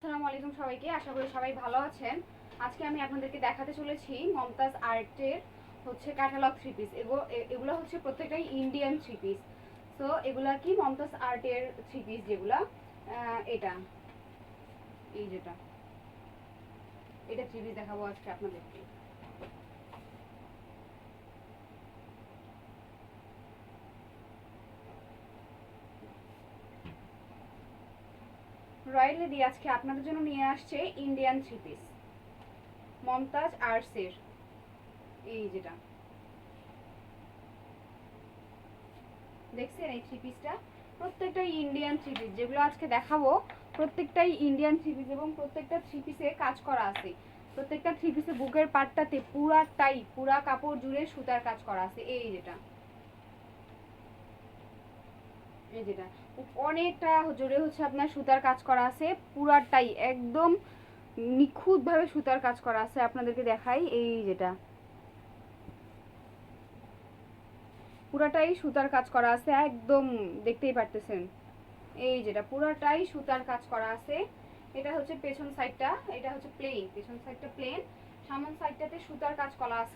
আসসালামু আলাইকুম সবাইকে, আশা করি সবাই ভালো আছেন। আজকে আমি আপনাদেরকে দেখাতে চলেছি মমতাজ আর্টের ক্যাটালগ থ্রি পিস। এগুলো হচ্ছে প্রত্যেকটাই ইন্ডিয়ান থ্রি পিস। সো এগুলা কি মমতাজ আর্টের থ্রি পিস, যেগুলা এটা এই যেটা এটা থ্রি পিস দেখাবো আজকে আপনাদেরকে। রয়্যাল লেডি আজকে আপনাদের জন্য নিয়ে আসছে ইন্ডিয়ান থ্রি পিস মমতাজ আর্টসের। এই যেটা দেখছেন, এই থ্রি পিসটা প্রত্যেকটাই ইন্ডিয়ান থ্রি পিস। যেগুলো আজকে দেখাবো প্রত্যেকটাই ইন্ডিয়ান থ্রি পিস এবং প্রত্যেকটা থ্রি পিসে কাজ করা আছে। প্রত্যেকটা থ্রি পিসে বুকের পাটটাতে পুরা কাপড় জুড়ে সুতার কাজ করা আছে। এই যেটা অনেকটা জুড়ে আপনার সুতার কাজ করা আছে, পুরাটাই একদম নিখুঁত ভাবে সুতার কাজ করা আছে। আপনাদেরকে দেখাই, এই যেটা পুরাটাই সুতার কাজ করা আছে, একদম দেখতেই পারতেছেন। এই যেটা পুরাটাই সুতার কাজ করা আছে। এটা হচ্ছে পেছন সাইডটা, এটা হচ্ছে প্লেন, পেছন সাইডটা প্লেন, সামন সাইডটাতে সুতার কাজ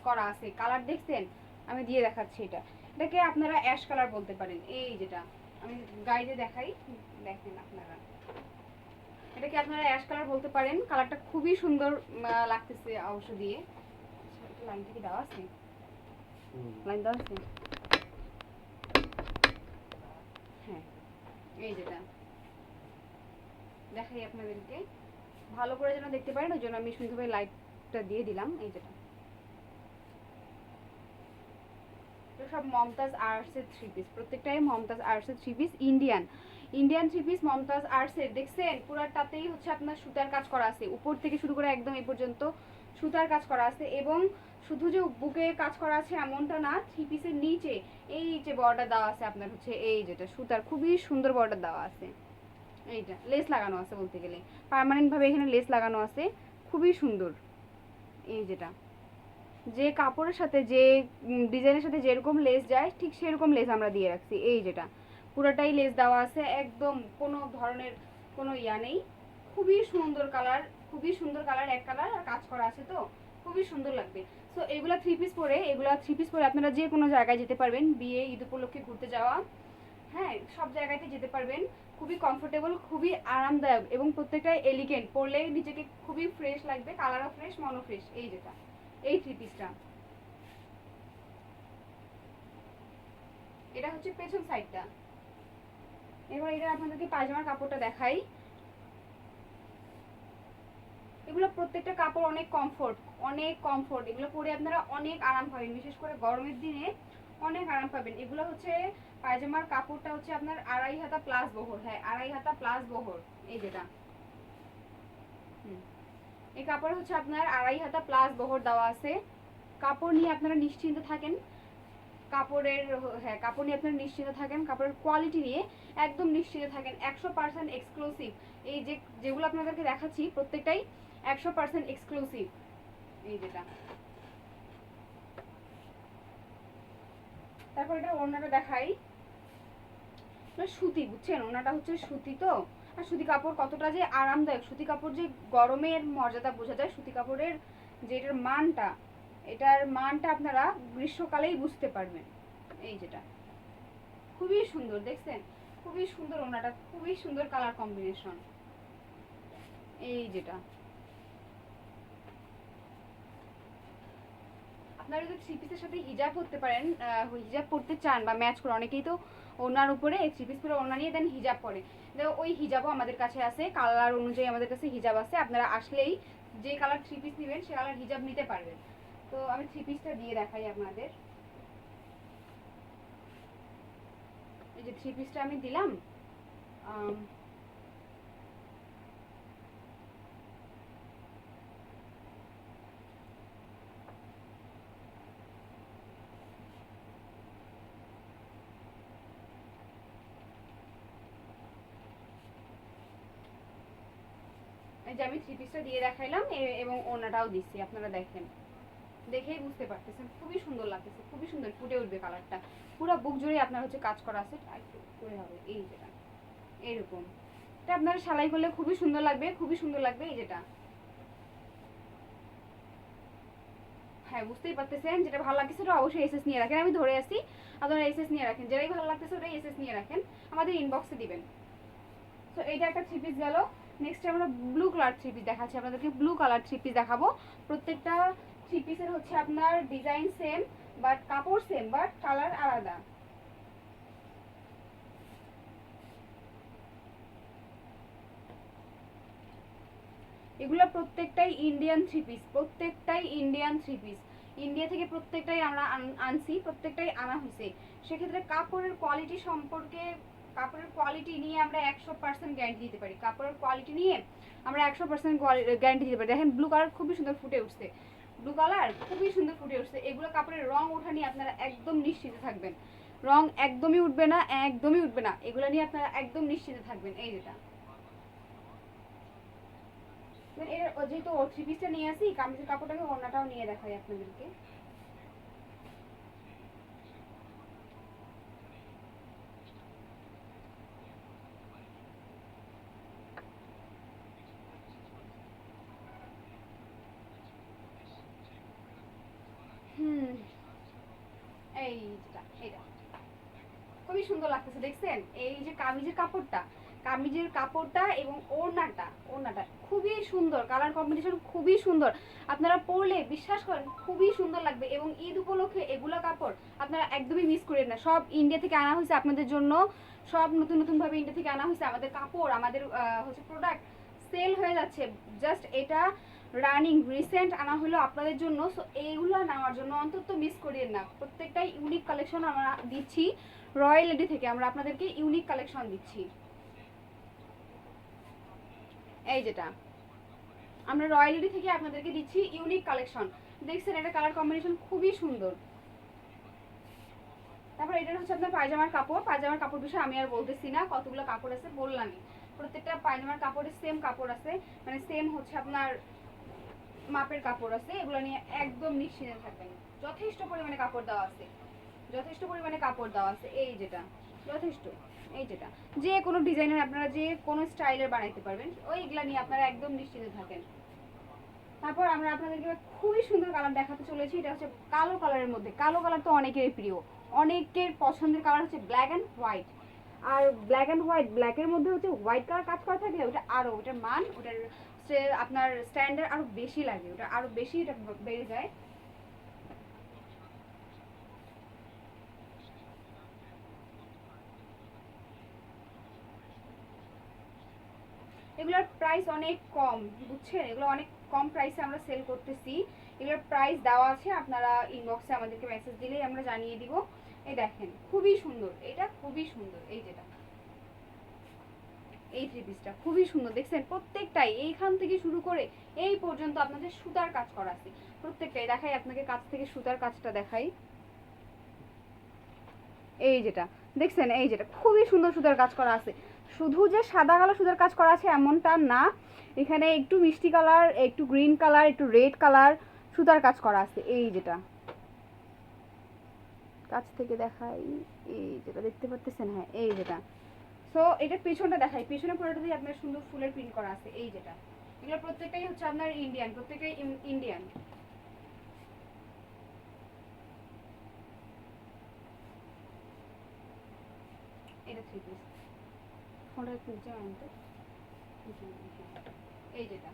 করা আছে। কালার দেখছেন, আমি দিয়ে দেখাচ্ছি। এটাকে আপনারা অ্যাশ কালার বলতে পারেন। এই যেটা আমি গাইডে দেখাই, দেখেন আপনারা, এটাকে আপনারা অ্যাশ কালার বলতে পারেন। কালারটা খুবই সুন্দর লাগতেছে অবশ্য দিয়ে। লাইন থেকে দেওয়া আছে, লাইন দেওয়া আছে। হ্যাঁ, এই যেটা দেখাই আপনাদেরকে ভালো করে যেন দেখতে পারেন, ওই জন্য আমি সুন্দরভাবে লাইটটা দিয়ে দিলাম। এই যেটা সব মমতাজ আর্টসের থ্রি পিস, প্রত্যেকটাই মমতাজ আর্টসের three piece, Indian three piece Mumtaz আর্টসের। দেখছেন পুরাটাতেই আপনার সুতার কাজ করা আছে, উপর থেকে শুরু করে একদম এই পর্যন্ত সুতার কাজ করা আছে। এবং শুধু যে বুকে কাজ করা আছে এমনটা না, থ্রি পিসের নিচে এই যে বর্ডার দেওয়া আছে আপনার এই যেটা সুতার খুবই সুন্দর বর্ডার দেওয়া আছে। এইটা লেস লাগানো আছে, বলতে গেলে পার্মানেন্ট ভাবে এখানে লেস লাগানো আছে, খুবই সুন্দর। এই যেটা যে কাপড়ের সাথে যে ডিজাইনের সাথে যেরকম লেস যায় ঠিক সেরকম লেস আমরা দিয়ে রাখছি। এই যেটা পুরোটাই লেস দেওয়া আছে, একদম কোনো ধরনের কোনো ইয়া নেই। খুবই সুন্দর কালার, খুবই সুন্দর কালার, এক কালার আর কাজ করা আছে, তো খুবই সুন্দর লাগবে। সো এগুলা থ্রি পিস পরে আপনারা যে কোনো জায়গায় যেতে পারবেন, বিয়ে, ঈদ উপলক্ষে ঘুরতে যাওয়া, হ্যাঁ সব জায়গাতে যেতে পারবেন। খুবই কমফোর্টেবল, খুবই আরামদায়ক এবং প্রত্যেকটাই এলিগেন্ট, পরলে নিজেকে খুবই ফ্রেশ লাগবে, কালারও ফ্রেশ, মনও ফ্রেশ। এই যেটা এই থ্রি পিসটা, এটা হচ্ছে পেছন সাইডটা। এবার এটা আপনাদেরকে পায়জামার কাপড়টা দেখাই। এগুলো প্রত্যেকটা কাপড় অনেক কমফোর্ট, অনেক কমফোর্ট। এগুলো পরে আপনারা অনেক আরাম পাবেন, বিশেষ করে গরমের দিনে অনেক আরাম পাবেন। এগুলো পায়জামার কাপড়টা আপনার আড়াই হাতা প্লাস বহর। হ্যাঁ, আড়াই হাতা প্লাস বহর। এই যেটা এই কাপড় আপনার আড়াই হাতা প্লাস বহর দেওয়া আছে। কাপড় নিয়ে আপনারা নিশ্চিন্ত থাকেন, কাপড়ের, হ্যাঁ কাপড় নিয়ে আপনারা নিশ্চিন্ত থাকেন, কাপড়ের কোয়ালিটি নিয়ে একদম নিশ্চিন্ত থাকেন। 100% এক্সক্লুসিভ। এই যেগুলো আপনাদেরকে দেখাচ্ছি প্রত্যেকটাই 100% এক্সক্লুসিভ। এই যেটা তারপর এটা ওড়নাটা দেখাই। সুতি, বুঝছেন, ওড়নাটা সুতি, তো আর সুতি কাপড় কতটা যে আরামদায়ক, সুতি কাপড় যে গরমের মর্যাদা বোঝা যায়, সুতি কাপড়ের যে এটার মানটা আপনারা গ্রীষ্মকালেই বুঝতে পারবেন। এই যেটা খুবই সুন্দর, দেখছেন খুবই সুন্দর ওড়নাটা, খুবই সুন্দর কালার কম্বিনেশন। এই যেটা আপনারা যদি থ্রি পিসের সাথে হিজাব করতে পারেন, হিজাব পরতে চান বা ম্যাচ করে, অনেকেই তো ওনার উপরে থ্রি পিস পরে ওনা নিয়ে দেন হিজাব পরে, ওই হিজাবও আমাদের কাছে আছে, কালার অনুযায়ী আমাদের কাছে হিজাব আছে। আপনারা আসলেই যে কালার থ্রি পিস নেবেন সে কালার হিজাব নিতে পারবেন। তো আমি থ্রি পিসটা দিয়ে দেখাই আপনাদের। এই যে থ্রি পিসটা আমি দিলাম, এই যে আমি থ্রি পিসটা দিয়ে দেখাইলাম এবং ওনাটাও দিচ্ছি, আপনারা দেখেন, দেখেই বুঝতে পারতেছেন খুবই সুন্দর লাগতেছে, খুবই সুন্দর ফুটে উঠবে কালারটা। পুরো বুক জুড়ে আপনার কাজ করা আছে, একটু করে হবে। এই যেটা এরকম এটা আপনারা সেলাই করলে খুবই সুন্দর লাগবে, খুবই সুন্দর লাগবে। এই যেটা, হ্যাঁ বুঝতেই পারতেছেন, যেটা ভালো লাগছে সেটা অবশ্যই এসএস নিয়ে রাখেন। আমি ধরে আসি, আপনারা এসএস নিয়ে রাখেন, যেটাই ভালো লাগতেছে ওটাই এসএস নিয়ে রাখেন, আমাদের ইনবক্সে দিবেন। তো এইটা একটা থ্রি পিস গেল। নেক্সট আমরা ব্লু কালার থ্রি পিস দেখাচ্ছি আপনাদেরকে। ব্লু কালার থ্রি পিস দেখাবো। প্রত্যেকটা থ্রি পিসের হচ্ছে আপনার ডিজাইন সেম, বাট কাপড় সেম, বাট কালার আলাদা। এগুলো প্রত্যেকটাই ইন্ডিয়ান থ্রি পিস, প্রত্যেকটাই ইন্ডিয়ান থ্রি পিস। ইন্ডিয়া থেকে প্রত্যেকটাই আমরা আনছি, প্রত্যেকটাই আনা হয়েছে। সেক্ষেত্রে কাপড়ের কোয়ালিটি সম্পর্কে, কাপড়ের কোয়ালিটি নিয়ে আমরা 100% গ্যারান্টি দিতে পারি। কাপড়ের কোয়ালিটি নিয়ে আমরা 100% গ্যারান্টি দিতে পারি। দেখেন ব্লু কালার খুবই সুন্দর ফুটে উঠছে, ব্লু কালার খুবই সুন্দর ফুটে উঠছে। এগুলো কাপড়ের রং ওঠা নিয়ে আপনারা একদম নিশ্চিত থাকবেন, রং একদমই উঠবে না, একদমই উঠবে না। এগুলো নিয়ে আপনারা একদম নিশ্চিত থাকবেন। এই যেটা, যেহেতু থ্রি পিসটা নিয়ে আসি, কামিজের কাপড়টাকে ওড়নাটাও নিয়ে দেখাই আপনাদেরকে। এইটা, এটা খুবই সুন্দর লাগতেছে, দেখছেন? এই যে কামিজের কাপড়টা, কামিজের কাপড়টা এবং ওড়নাটা, ওড়নাটা খুবই সুন্দর, কালার কম্বিনেশন খুবই সুন্দর। আপনারা পরলে বিশ্বাস করেন খুবই সুন্দর লাগবে। এবং ঈদ উপলক্ষে এগুলা কাপড় আপনারা একদমই মিস করেন না। সব ইন্ডিয়া থেকে আনা হয়েছে আপনাদের জন্য, সব নতুন নতুন ভাবে ইন্ডিয়া থেকে আনা হয়েছে। আমাদের কাপড়, আমাদের হচ্ছে প্রোডাক্ট সেল হয়ে যাচ্ছে। জাস্ট এটা রানিং রিসেন্ট আনা হলো আপনাদের জন্য। সো এইগুলো নেওয়ার জন্য অন্তত মিস করিয়েন না। প্রত্যেকটাই ইউনিক কালেকশন আমরা দিচ্ছি রয়্যাল লেডি থেকে, আমরা আপনাদেরকে ইউনিক কালেকশন দিচ্ছি। এই যেটা, আমরা রয়্যাল লেডি থেকে আপনাদেরকে দিচ্ছি ইউনিক কালেকশন। দেখছেন এটা কালার কম্বিনেশন খুবই সুন্দর। তারপর এটা হচ্ছে আপনার পায়জামার কাপড়। পায়জামার কাপড় বিষয়ে আমি আর বলতেছি না, কতগুলো কাপড় আছে বললামই। প্রত্যেকটা পায়জামার কাপড়ের সেম কাপড় আছে, মানে সেম হচ্ছে আপনার মাপের কাপড় আছে। এগুলো নিয়ে একদম নিশ্চিন্তে থাকবেন, যথেষ্ট পরিমাণে কাপড় দেওয়া আছে, যথেষ্ট পরিমাণে কাপড় দেওয়া আছে। এই যেটা যথেষ্ট, এই যেটা যে কোনো ডিজাইনের আপনারা যে কোনো স্টাইলের বানাইতে পারবেন, ওইগুলা নিয়ে আপনারা একদম নিশ্চিন্তে থাকেন। তারপর আমরা আপনাদেরকে খুবই সুন্দর কালার দেখাতে চলেছি। এটা হচ্ছে কালো কালারের মধ্যে। কালো কালার তো অনেকেরই প্রিয়, অনেকের পছন্দের কালার হচ্ছে ব্ল্যাক অ্যান্ড হোয়াইট। আর ব্ল্যাক অ্যান্ড হোয়াইট, ব্ল্যাকের মধ্যে হচ্ছে হোয়াইট কালার কাজ করা থাকলে ওটা আরও, ওটার মান, ওটার আপনার স্ট্যান্ডার্ড আরও বেশি লাগে, ওটা আরও বেশি এটা বেড়ে যায়। এগুলোর প্রাইস অনেক কম, বুঝছেন? এগুলো অনেক কম প্রাইসে আমরা সেল করতেছি। এগুলোর প্রাইস দেওয়া আছে, আপনারা ইনবক্সে আমাদেরকে মেসেজ দিলেই আমরা জানিয়ে দিব। এই দেখেন খুবই সুন্দর, এটা খুবই সুন্দর। এই যেটা, এই থ্রি পিসটা খুবই সুন্দর, দেখছেন? প্রত্যেকটাই এইখান থেকে শুরু করে এই পর্যন্ত আপনাদের সুতার কাজ করা আছে। প্রত্যেকটাই দেখাই আপনাকে, কাছ থেকে সুতার কাজটা দেখাই। এই যেটা দেখছেন, এই যেটা খুবই সুন্দর সুতার কাজ করা আছে। শুধু যে সাদা কালো সুতার কাজ করা আছে এমনটা না, এখানে একটু মিষ্টি কালার, একটু গ্রিন কালার, একটু রেড কালার সুতার কাজ করা আছে। এই যেটা কাছ থেকে দেখাই, এই যেটা দেখতে পাচ্ছেন, হ্যাঁ এই যেটা। সো এটা পিছনটা দেখাই, পিছনে পুরোটাতেই আপনার সুন্দর ফুলের প্রিন্ট করা আছে। এই যেটা, এগুলো প্রত্যেকটাই হচ্ছে আপনার ইন্ডিয়ান, প্রত্যেকটাই ইন্ডিয়ান। এটা থ্রি পিস, ফোনটা একটু নিচে আনতে। এই যেটা,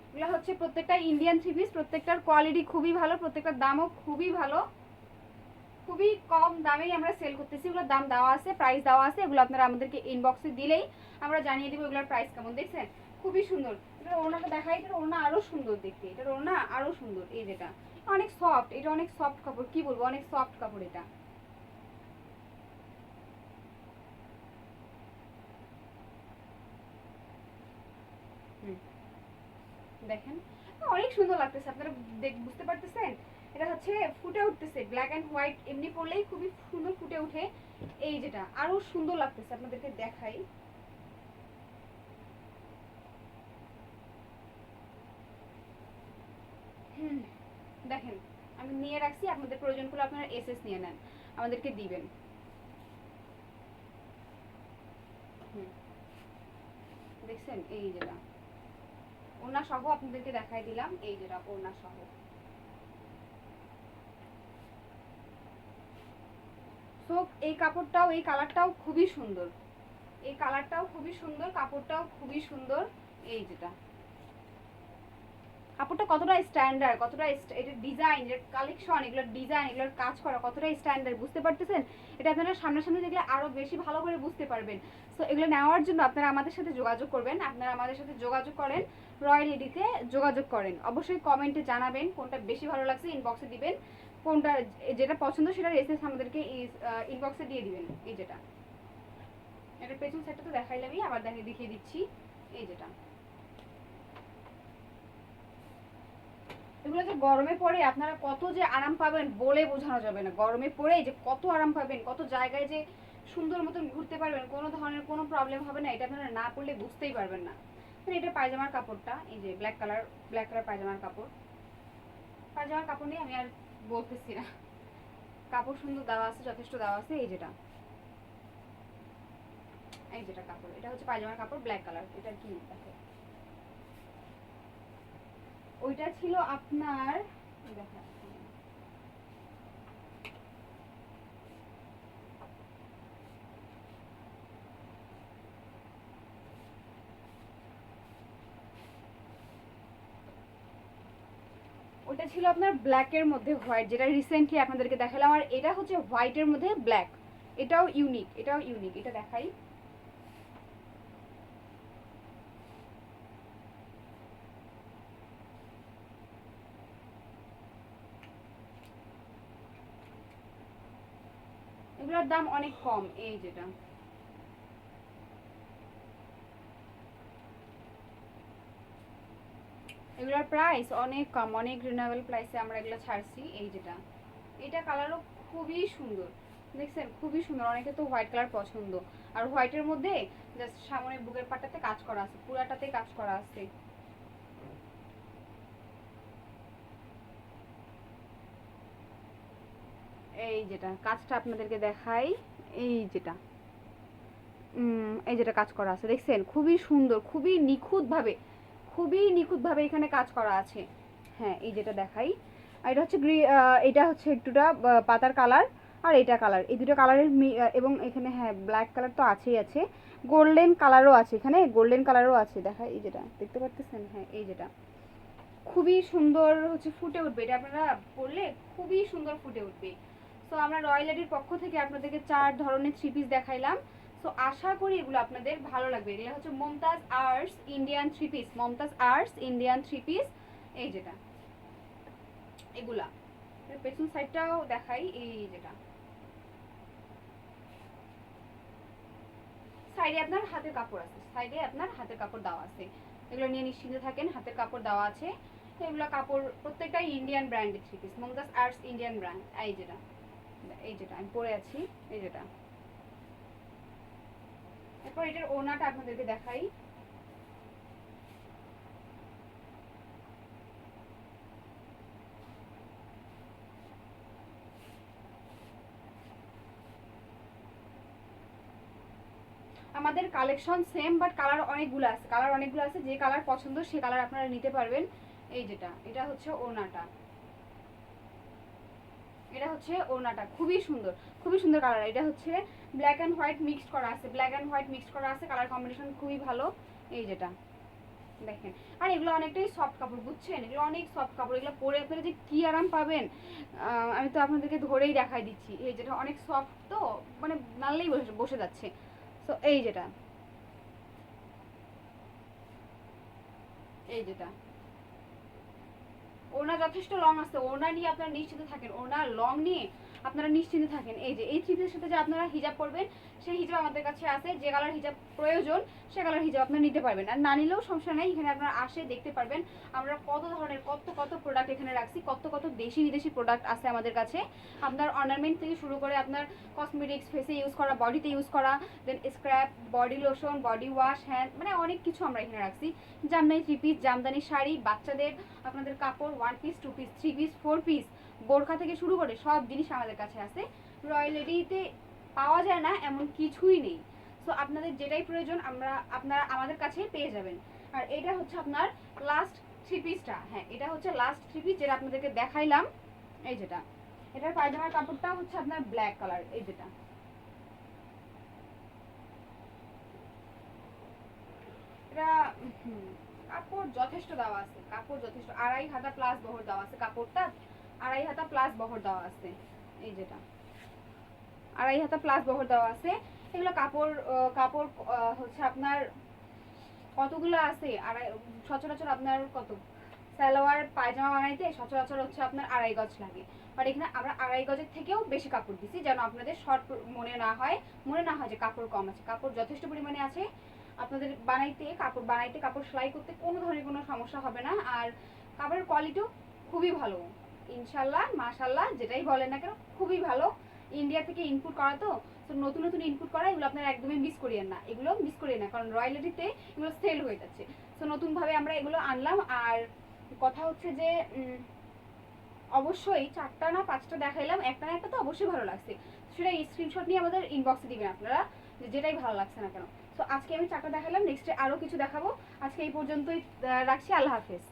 এগুলো হচ্ছে প্রত্যেকটা ইন্ডিয়ান থ্রি পিস। প্রত্যেকটার কোয়ালিটি খুবই ভালো, প্রত্যেকটার দামও খুবই ভালো। খুবই কম দামেই আমরা সেল করতেছি। এগুলোর দাম দেওয়া আছে, প্রাইস দেওয়া আছে। এগুলো আপনারা আমাদেরকে ইনবক্সে দিলেই আমরা জানিয়ে দেবো এগুলোর প্রাইস কেমন। দেখছেন খুবই সুন্দর। এটার ওড়নাটা দেখাই, এটার ওড়না আরও সুন্দর দেখতে, এটার ওড়না আরও সুন্দর। এই যেটা অনেক সফট, এটা অনেক সফট কাপড়, কি বলবো, অনেক সফট কাপড় এটা। দেখেন অনেক সুন্দর লাগতেছে, আপনারা বুঝতে পারতেছেন? এটা হচ্ছে ফুটে উঠতেছে, ব্ল্যাক অ্যান্ড হোয়াইট এমনি পরলেই খুবই সুন্দর ফুটে উঠে। এই যেটা আরো সুন্দর লাগতেছে, আপনাদেরকে দেখাই। দেখেন আমি নিয়ে রাখছি, আপনাদের প্রয়োজন করলে আপনারা এসএস নিয়ে নেন, আমাদেরকে দিবেন। দেখছেন এই যেটা ওড়না সহ আপনাদেরকে দেখাই দিলাম, এই যেটা ওড়না সহ। সো এই কাপড়টাও, এই কালারটাও খুবই সুন্দর, এই কালারটাও খুবই সুন্দর, কাপড়টাও খুবই সুন্দর। এই যেটা কাপড়টা কতটা স্ট্যান্ডার্ড, কতটা এটা ডিজাইন, এর কালেকশন, এগুলোর ডিজাইন, এগুলোর কাজ করা কতটা স্ট্যান্ডার্ড বুঝতে পারতেছেন? এটা আপনারা সামনাসামনি দেখলে আরো বেশি ভালো করে বুঝতে পারবেন। সো এগুলো নেওয়ার জন্য আপনারা আমাদের সাথে যোগাযোগ করবেন, আপনারা আমাদের সাথে যোগাযোগ করেন, রয়্যাল লেডিতে যোগাযোগ করেন। অবশ্যই কমেন্টে জানাবেন কোনটা বেশি ভালো লাগছে, ইনবক্সে দিবেন, কোনটা যেটা পছন্দ সেটা রেসেস আমাদেরকে ইনবক্সে দিয়ে দিবেন। এই যেটা এটা পেছন সাইডটা তো দেখাইলামই, আবার দেখিয়ে দিচ্ছি। এই যেটা এগুলো যে গরমে পড়ে আপনারা কত যে আরাম পাবেন বলে বোঝানো যাবে না। গরমে পড়ে যে কত আরাম পাবেন, কত জায়গায় যে সুন্দর মতন ঘুরতে পারবেন, কোনো ধরনের কোনো প্রবলেম হবে না, এটা আপনারা না পড়লে বুঝতেই পারবেন না। এটা পায়জামার কাপড়টা, এই যে ব্ল্যাক কালার পায়জামার কাপড়। পায়জামার কাপড় নিয়ে আমি আর বলতেছি না, কাপড় সুন্দর দেওয়া আছে, যথেষ্ট দেওয়া আছে। এই যেটা কাপড়, এটা হচ্ছে পায়জামার কাপড় ব্ল্যাক কালার। এটা কি দেখো, ওইটা ছিল আপনার দেখা, ওটা ছিল আপনার ব্ল্যাকের মধ্যে হোয়াইট, যেটা রিসেন্টলি আপনাদেরকে দেখালাম। আর এটা হচ্ছে হোয়াইটের মধ্যে ব্ল্যাক, এটাও ইউনিক, এটা দেখাই। এগুলোর দাম অনেক কম। এই যেটা এগুলোর প্রাইস অনেক কম, অনেক রিজনেবল প্রাইসে আমরা এগুলো ছাড়ছি। এই যেটা এটা কালারও খুবই সুন্দর, দেখছেন খুবই সুন্দর। অনেকে তো হোয়াইট কালার পছন্দ, আর হোয়াইটের মধ্যে জাস্ট সামনে বুকের পাটটাতে কাজ করা আছে, পুরাটাতে কাজ করা আছে। এই যেটা কাজটা আপনাদেরকে দেখাই, এই যেটা এই যেটা কাজ করা আছে দেখছেন, খুবই সুন্দর, খুবই নিখুঁতভাবে এখানে কাজ করা আছে। হ্যাঁ এই যেটা দেখাই, আর এটা হচ্ছে এটা হচ্ছে একটুটা পাতার কালার, আর এটা কালার, এই দুটো কালারের এবং এখানে হ্যাঁ ব্ল্যাক কালার তো আছেই আছে, গোল্ডেন কালারও আছে, এখানে গোল্ডেন কালারও আছে। দেখাই এই যেটা দেখতে পাচ্ছেন, হ্যাঁ এই যেটা খুবই সুন্দর হচ্ছে ফুটে উঠবে, এটা আপনারা পরলে খুবই সুন্দর ফুটে উঠবে। সো আমরা রয়্যাল লেডির পক্ষ থেকে আপনাদেরকে 4 ধরনের 3 পিস দেখাইলাম। সো আশা করি এগুলো আপনাদের ভালো লাগবে। এগুলো হচ্ছে Mumtaz arts Indian 3 piece, Mumtaz arts Indian 3 piece. এই যেটা এগুলা পেছন সাইডটাও দেখাই, এই যেটা সাইডে আপনার হাতের কাপড় আছে, সাইডে আপনার হাতের কাপড় দেওয়া আছে, এগুলো নিয়ে নিশ্চিন্তে থাকেন, হাতের কাপড় দেওয়া আছে। এগুলো কাপড় প্রত্যেকটাই ইন্ডিয়ান ব্র্যান্ডের 3 piece, Mumtaz arts Indian brand. এই যেটা আমি পরে আছি, এই যেটা। এরপর এটার ওড়নাটা আপনাদেরকে দেখাই। আমাদের কালেকশন সেম, বাট কালার অনেকগুলো আছে, যে কালার পছন্দ সে কালার আপনারা নিতে পারবেন। এই যেটা এটা হচ্ছে ওড়নাটা, খুবই সুন্দর কালার। এটা হচ্ছে ব্ল্যাক অ্যান্ড হোয়াইট মিক্সড করা আছে, কালার কম্বিনেশন খুবই ভালো। এই যেটা দেখেন, আর এগুলো অনেকটাই সফট কাপড়, বুঝছেন, এগুলো অনেক সফট কাপড়, এগুলো পরে আপনারা যে কি আরাম পাবেন আমি তো আপনাদেরকে ধরেই দেখাই দিচ্ছি। এই যেটা অনেক সফট, তো মানে নাড়লেই বসে যাচ্ছে। সো এই যেটা ওনা যথেষ্ট লং আছে, ওনা নিয়ে আপনারা নিশ্চিন্তে থাকেন, ওনা লং নিয়ে আপনারা নিশ্চিন্তে থাকেন। এই যে এই থ্রি পিসের সাথে যে আপনারা হিজাব পরবেন, সেই হিজাব আমাদের কাছে আছে, যে কালার হিজাব প্রয়োজন সে কালার হিজাব আপনারা নিতে পারবেন, আর না নিলেও সমস্যা নেই। এখানে আপনারা আসে দেখতে পারবেন আমরা কত ধরনের কত প্রোডাক্ট এখানে রাখছি, কত দেশি বিদেশি প্রোডাক্ট আছে আমাদের কাছে। আপনার অর্নামেন্ট থেকে শুরু করে আপনার কসমেটিক্স, ফেসে ইউজ করা, বডিতে ইউজ করা, then scrub, body lotion, body wash, hand, মানে অনেক কিছু আমরা এখানে রাখছি। জামদানি 3 পিস, জামদানি শাড়ি, বাচ্চাদের আপনাদের কাপড়, 1 পিস, 2 পিস, 3 পিস, 4 পিস, বোরখা থেকে শুরু করে সব জিনিস আমাদের কাছে আছে। রয়্যাল লেডিতে পাওয়া যায় না এমন কিছুই নেই। সো আপনাদের যেটাই প্রয়োজন আপনারা আমাদের কাছেই পেয়ে যাবেন। আর এটা হচ্ছে আপনার লাস্ট থ্রি পিসটা। হ্যাঁ, এটা হচ্ছে লাস্ট থ্রি পিস যেটা আপনাদেরকে দেখাইলাম। এই যেটা, এটার পায়জামার কাপড়টা হচ্ছে আপনার ব্ল্যাক কালার। এই যেটা, এটা কাপড় যথেষ্ট দেওয়া আছে, কাপড় যথেষ্ট, 2.5 হাতা প্লাস বহর দেওয়া আছে, কাপড়টা 2.5 হাতা প্লাস বহর দেওয়া আছে। এই যেটা 2.5 হাতা প্লাস বহর দেওয়া আছে। এগুলো কাপড় কাপড় হচ্ছে আপনার কতগুলো আছে, সচরাচর আপনার কত সালোয়ার পায়জামা বানাইতে সচরাচর হচ্ছে আপনার 2.5 গজ লাগে। বাট এখানে আমরা 2.5 গজের থেকেও বেশি কাপড় দিছি, যেন আপনাদের শর্ট মনে না হয় যে কাপড় কম আছে। কাপড় যথেষ্ট পরিমাণে আছে। আপনাদের কাপড় সেলাই করতে কোনো ধরনের কোনো সমস্যা হবে না। আর কাপড়ের কোয়ালিটিও খুবই ভালো, ইনশাল্লাহ মাশাল্লাহ যেটাই বলেন না কেন খুবই ভালো। ইন্ডিয়া থেকে ইনপুট করা তো, নতুন নতুন ইনপুট করা, এগুলো আপনারা একদমই মিস করিয়েন না, এগুলো মিস করিয়েন না, কারণ রয়্যালিটিতে এগুলো সেল হয়ে যাচ্ছে। তো নতুনভাবে আমরা এগুলো আনলাম। আর কথা হচ্ছে যে অবশ্যই 4টা না 5টা দেখাইলাম, একটা না একটা তো অবশ্যই ভালো লাগছে, সেটা স্ক্রিনশট নিয়ে আমাদের ইনবক্সে দিবেন আপনারা, যেটাই ভালো লাগছে না কেন। তো আজকে আমি 4টা দেখালাম, নেক্সটে আরও কিছু দেখাবো। আজকে এই পর্যন্তই রাখছি, আল্লাহ হাফেজ।